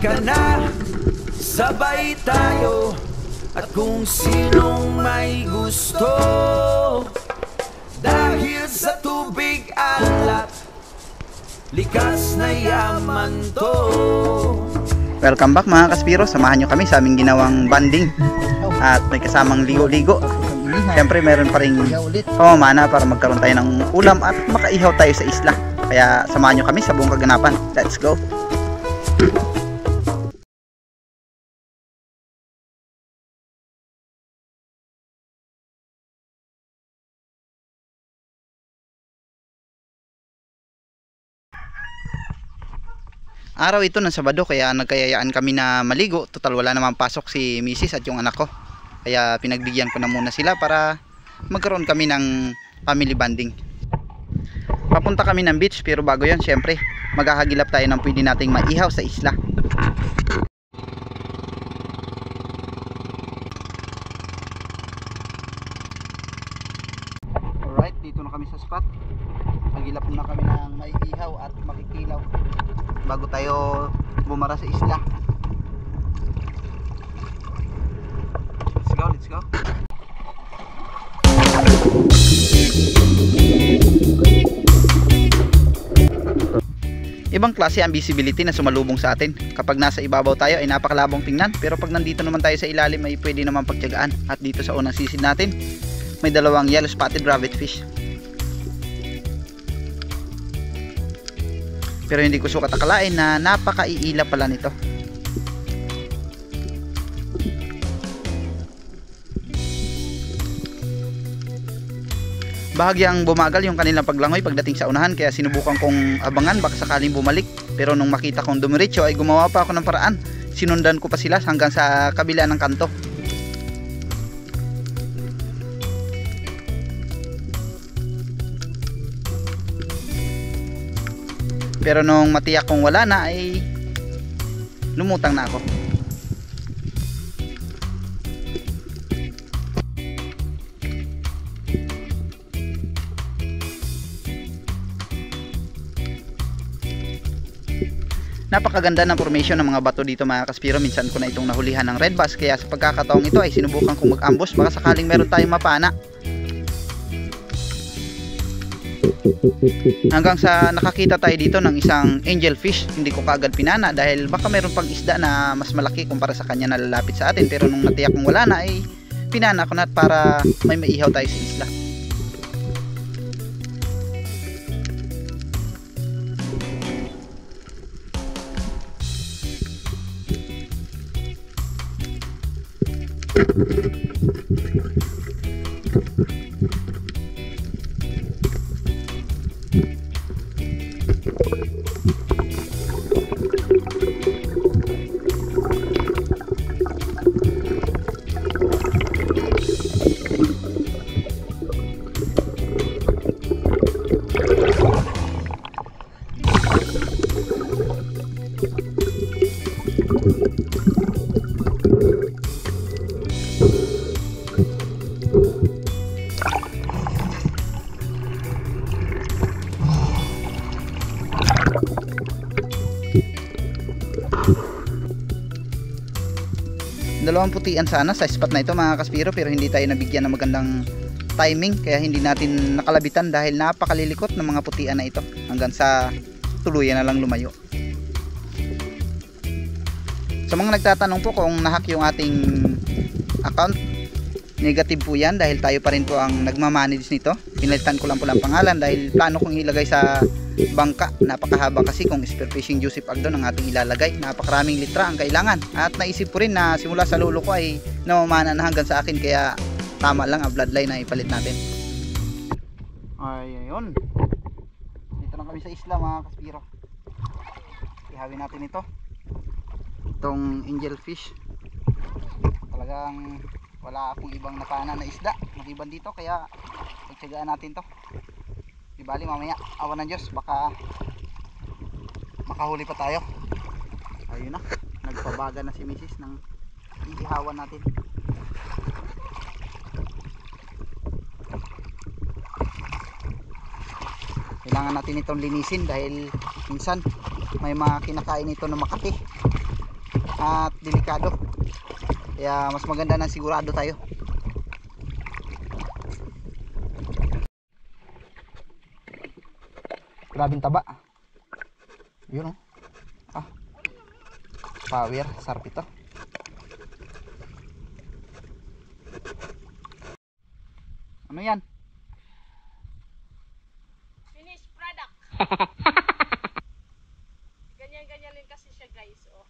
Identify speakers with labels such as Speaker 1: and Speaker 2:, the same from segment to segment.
Speaker 1: Halika na, sabay tayo. At kung sinong may gusto, dahil sa tubig alat, likas na yaman to.
Speaker 2: Welcome back mga kaspiro, samahan nyo kami sa aming ginawang banding. At may kasamang ligo-ligo. Siyempre meron pa rin pamamana para magkaroon tayo ng ulam at makaihaw tayo sa isla. Kaya samahan nyo kami sa buong kaganapan. Let's go! Araw ito ng Sabado kaya nagkayayaan kami na maligo. Total wala naman pasok si Mrs. at yung anak ko. Kaya pinagbigyan ko na muna sila para magkaroon kami ng family bonding. Papunta kami ng beach pero bago yon syempre maghahagilap tayo ng pwede nating maihaw sa isla. Alright, dito na kami sa spot. Hagilap na kami ng maiihaw at makikilaw bago tayo bumara sa isla. Let's go. Ibang klase ang visibility na sumalubong sa atin. Kapag nasa ibabaw tayo ay napakalabong tingnan, pero pag nandito naman tayo sa ilalim ay pwede naman pagtiyagaan. At dito sa unang sisid natin may dalawang yellow spotted rabbit fish. Pero hindi ko sukat akalain na napakaiila pala nito. Bahagyang bumagal yung kanilang paglangoy pagdating sa unahan kaya sinubukan kong abangan baka sakaling bumalik. Pero nung makita kong dumiretso ay gumawa pa ako ng paraan. Sinundan ko pa sila hanggang sa kabila ng kanto. Pero nung matiyak kong wala na ay lumutang na ako. Napakaganda ng formation ng mga bato dito mga kaspiro. Minsan ko na itong nahulihan ng red bass kaya sa pagkakataong ito ay sinubukan kong mag-ambush baka sakaling meron tayong mapana. Hanggang sa nakakita tayo dito ng isang angel fish. Hindi ko kaagad pinana dahil baka meron pang isda na mas malaki kumpara sa kanya na lalapit sa atin. Pero nung natiyak kong wala na ay pinana ko na para may maihaw tayo sa isla. Dalawang putian sana sa spot na ito mga kaspiro pero hindi tayo nabigyan ng magandang timing kaya hindi natin nakalabitan dahil napakalilikot ng mga putian na ito hanggang sa tuluyan na lang lumayo. Sa mga nagtatanong po kung nahack yung ating account, negative po yan dahil tayo pa rin po ang nagmamanage nito. Pinalitan ko lang po lang pangalan dahil plano kong ilagay sa bangka. Napakahaba kasi kung spearfishing Joseph Agdon ang ating ilalagay. Napakaraming litra ang kailangan. At naisip ko rin na simula sa lolo ko ay namamana na hanggang sa akin kaya tama lang ang bloodline na ipalit natin. Ayun. Dito na kami sa isla mga kaspiro. Ihawin natin ito. Itong angel fish. Talagang wala akong ibang napana na isda maliban dito kaya pagtsagaan natin to. Di bali mamaya awan ng Diyos baka makahuli pa tayo. Ayun na, nagpabaga na si Mrs. ng iihawan natin. Kailangan natin itong linisin dahil minsan may mga kinakain ito na makati at delikado. Kaya mas maganda na sigurado tayo. Grabing taba. Yun, oh. Ah. Power, sarap ito. Ano yan?
Speaker 3: Finished product. Ganyan-ganyan din kasi siya, guys. Oh.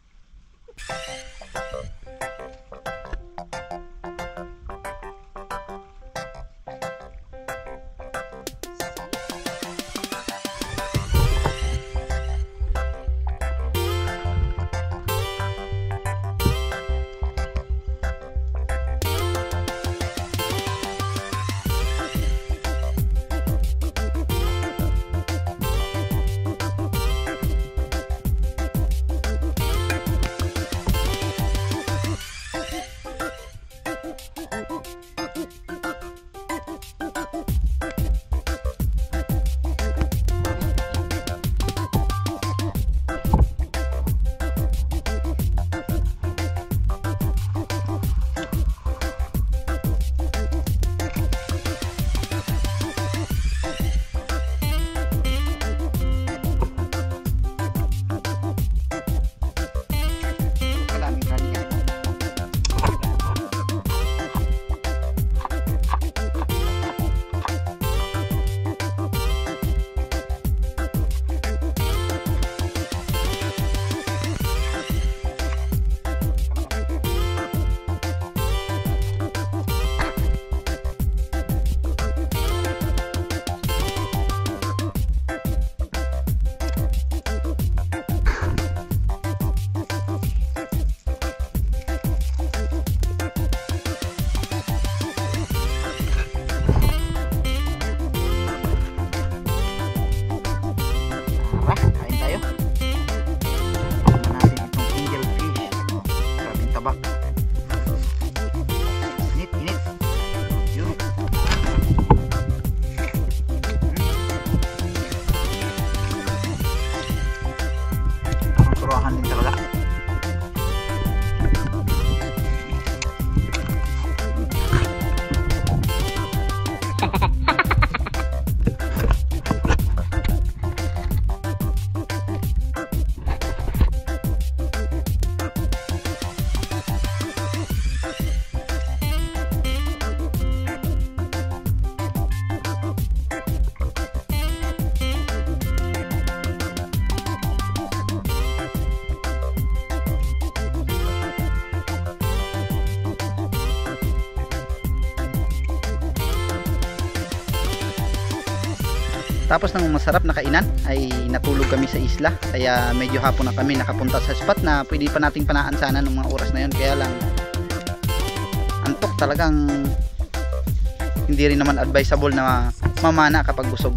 Speaker 2: Tapos ng masarap na kainan ay natulog kami sa isla, kaya medyo hapon na kami nakapunta sa spot na pwede pa nating panaan sana ng mga oras na yun. Kaya lang antok, talagang hindi rin naman advisable na mamana kapag busog.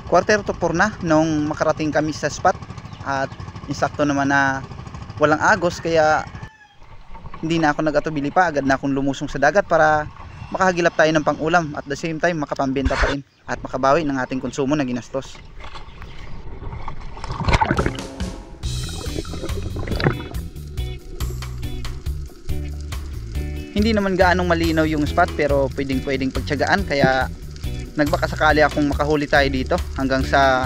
Speaker 2: Quarter to 4 na nung makarating kami sa spot, at insakto naman na walang agos, kaya hindi na ako nag-atubili pa, agad na akong lumusong sa dagat para makahagilap tayo ng pang-ulam at the same time makapambenta pa rin at makabawi ng ating konsumo na ginastos. Hindi naman gaanong malinaw yung spot, pero pwedeng pagtiyagaan, kaya nagbakasakali akong makahuli tayo dito hanggang sa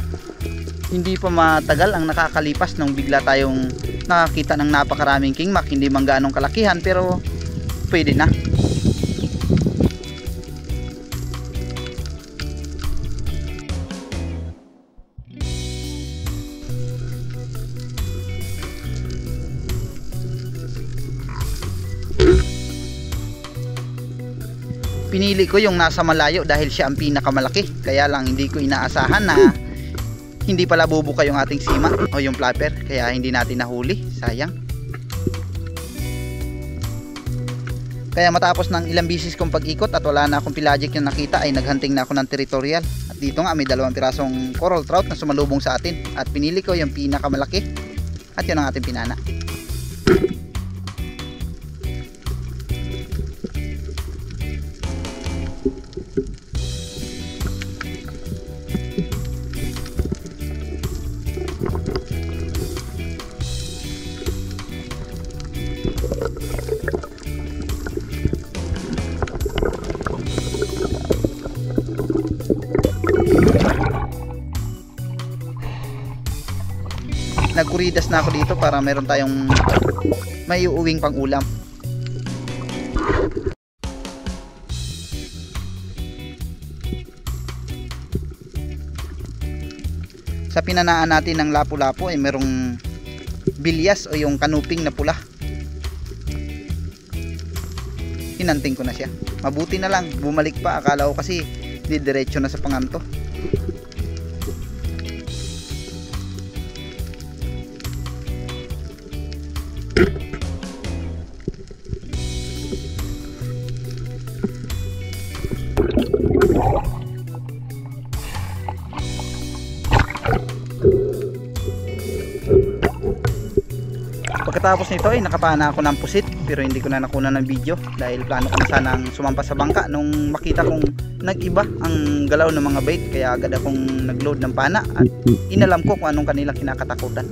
Speaker 2: hindi pa matagal ang nakakalipas nung bigla tayong nakakita ng napakaraming kingmak. Hindi man gaanong kalakihan, pero pwede na. Pinili ko yung nasa malayo dahil siya ang pinakamalaki, kaya lang hindi ko inaasahan na hindi pala bubuka yung ating sima o yung flapper, kaya hindi natin nahuli, sayang. Kaya matapos ng ilang bisis kong pag-ikot at wala na akong pelagic yung nakita, ay naghunting na ako ng territorial. At dito nga may 2 pirasong coral trout na sumalubong sa atin, at pinili ko yung pinakamalaki, at yun ang ating pinana. Nagkuridas na ako dito para meron tayong may uuwing pang ulam. Sa pinanaan natin ng lapu-lapu ay merong bilyas o yung kanuping na pula. Hinanting ko na siya. Mabuti na lang, bumalik pa. Akala ko kasi didiretso na sa panganto. Pagkatapos nito ay nakapana ako ng pusit, pero hindi ko na nakuna ng video dahil plano ko na sanang sumampas sa bangka nung makita kong nag-iba ang galaw ng mga bait, kaya agad akong nag-load ng pana at inalam ko kung anong kanila kinakatakutan.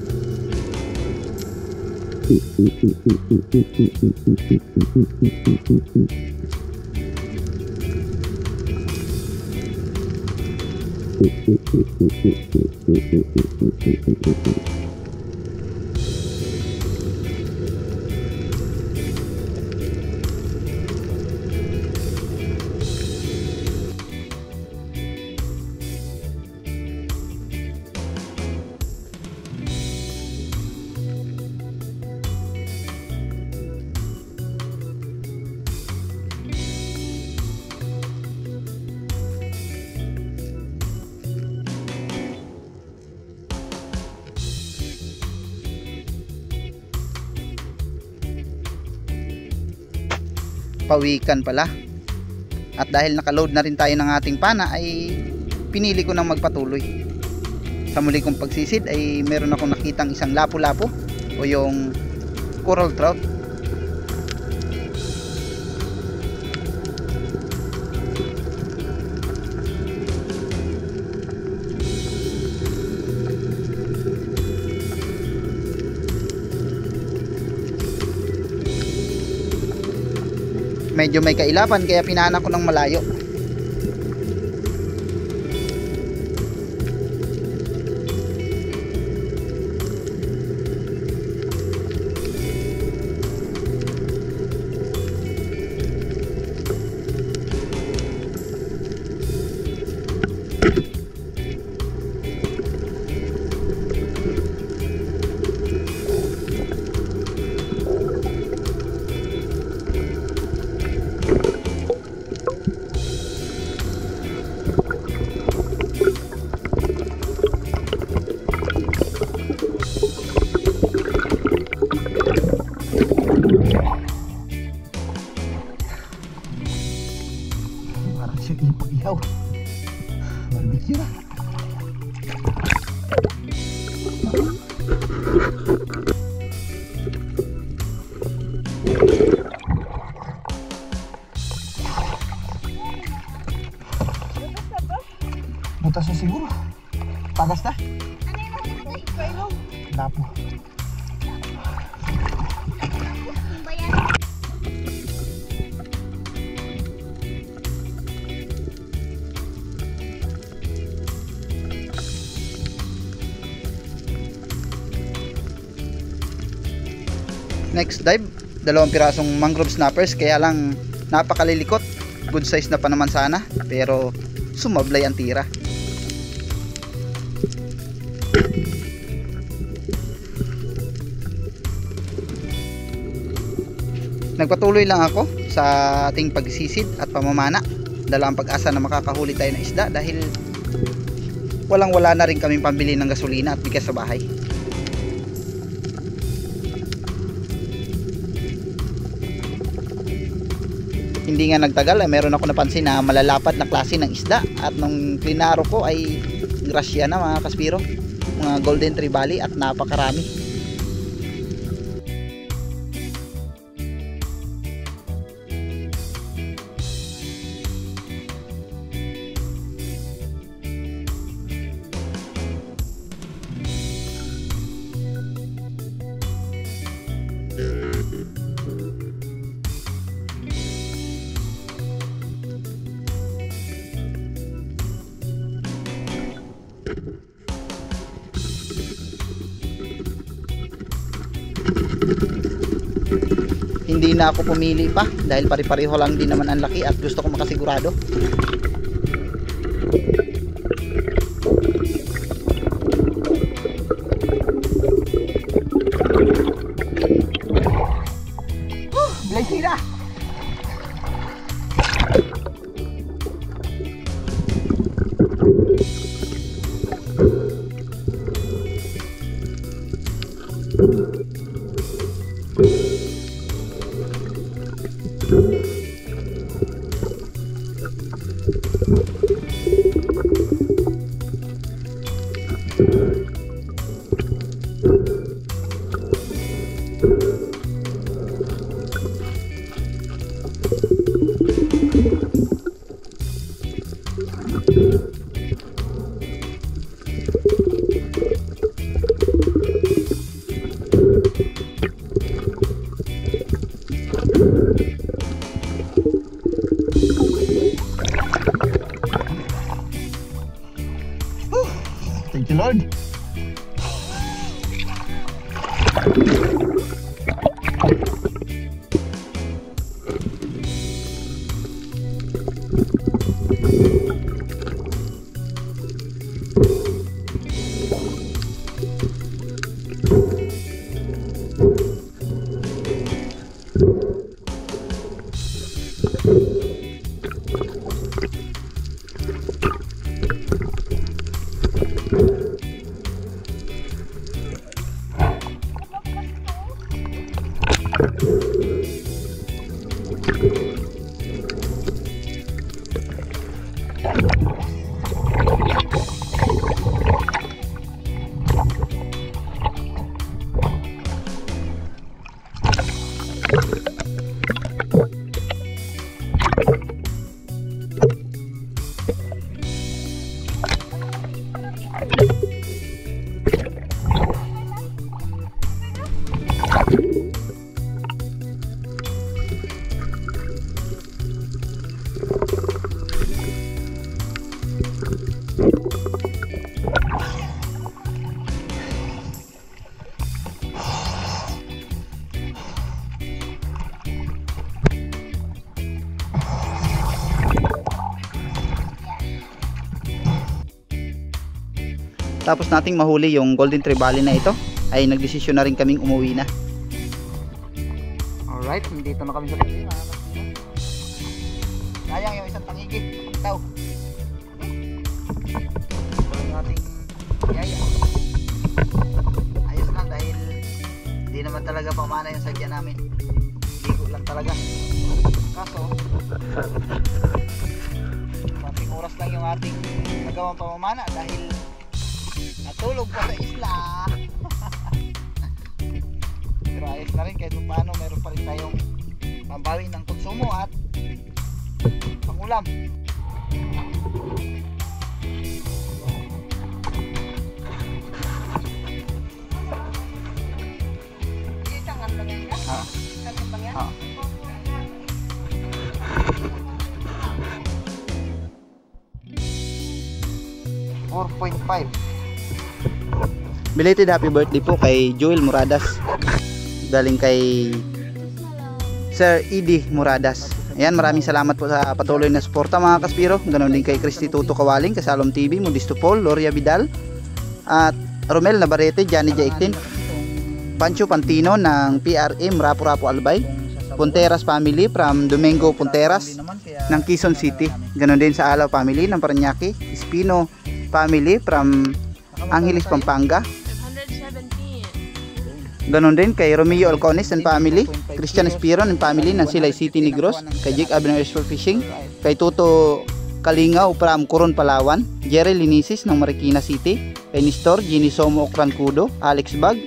Speaker 2: Pawikan pala, at dahil nakaload na rin tayo ng ating pana ay pinili ko nang magpatuloy. Sa muli kong pagsisid ay meron akong nakitang isang lapu-lapu o yung coral trout. Medyo may kailapan kaya pinana ko ng malayo. Ipag-ihaw barbecue na. Butas na siguro. Tagas na. Lapo. Next dive, 2 pirasong mangrove snappers, kaya lang napakalilikot. Good size na pa naman sana, pero sumablay ang tira. Nagpatuloy lang ako sa ating pagsisid at pamamana. Dala ang pag-asa na makakahuli tayo ng isda dahil walang-wala na rin kaming pambili ng gasolina at bigas sa bahay. Hindi nga nagtagal, meron ako napansin na malalapad na klase ng isda, at nung klinaro ko ay grasya na mga kaspiro, mga golden trevally, at napakarami. Hindi na ako pumili pa dahil pare-pareho lang din naman ang laki at gusto ko makasigurado. Blessing na!
Speaker 4: Thank you, Lord.
Speaker 2: Tapos nating mahuli yung golden trevally na ito, ay nagdesisyon na rin kaming umuwi na. Alright, nandito na kami sa tabi, mga kasino. Sayang yung isang tangigi, kapagtaw. Ito yung ating yaya. Ayos lang dahil hindi naman talaga pamana yung sadya namin. Ligo lang talaga. Kaso konting oras lang yung ating nagawang pamamana dahil natulog pa sa isla. Pero ayos na rin kahit paano, meron pa rin tayong pambawi ng konsumo at pangulam.
Speaker 3: Isang ano lang yan?
Speaker 2: Ha?
Speaker 3: Isang lang yan?
Speaker 2: Ha? 4.5. Belated happy birthday po kay Joel Moradas. Galing kay Sir Edie Moradas. Ayan, maraming salamat po sa patuloy na suporta mga kaspiro. Ganon din kay Christy Tuto Kawaling, Kasalom TV, Modisto Paul, Loria Vidal, at Romel Navarrete, Johnny J18, Pancho Pantino ng PRM Rapo Albay, Punteras family from Domingo Punteras ng Quezon City. Ganon din sa Alaw family ng Parañaque, Espino family from Angeles, Pampanga.
Speaker 3: 117.
Speaker 2: Ganon din kay Romeo Alcones and family, Christian Espiron and family ng Silay City, Negros, kay Jake Abner for Fishing, kay Tuto Kalingaw from Coron, Palawan, Jerry Linisis ng Marikina City, kay Nestor Ginny Somo Ocrancudo, Alex Bag,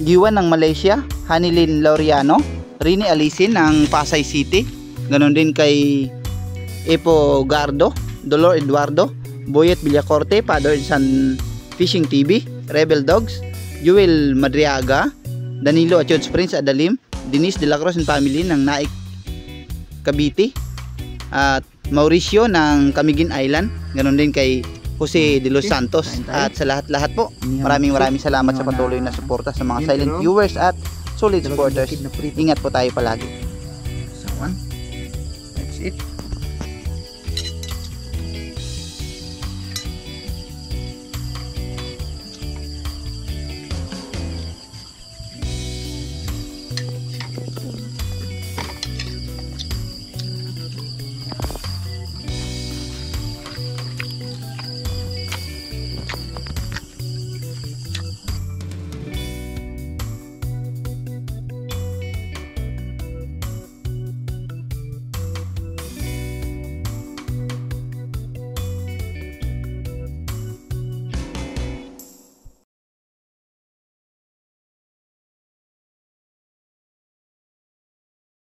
Speaker 2: Giwan ng Malaysia, Hanilin Laureano, Rini Alisin ng Pasay City. Ganon din kay Epo Gardo, Dolor Eduardo, Boyet Villacorte, Father San Fishing TV, Rebel Dogs, Joel Madriaga, Danilo Achods Prince Adalim, Denise De La Cruz and family ng Naik Cavite, at Mauricio ng Camiguin Island. Ganon din kay Jose de los Santos. At sa lahat-lahat po, maraming salamat sa patuloy na suporta sa mga silent viewers at solid
Speaker 4: Dalawang
Speaker 2: supporters.
Speaker 4: bukid na prito.
Speaker 2: Ingat po tayo palagi. So, one. That's it.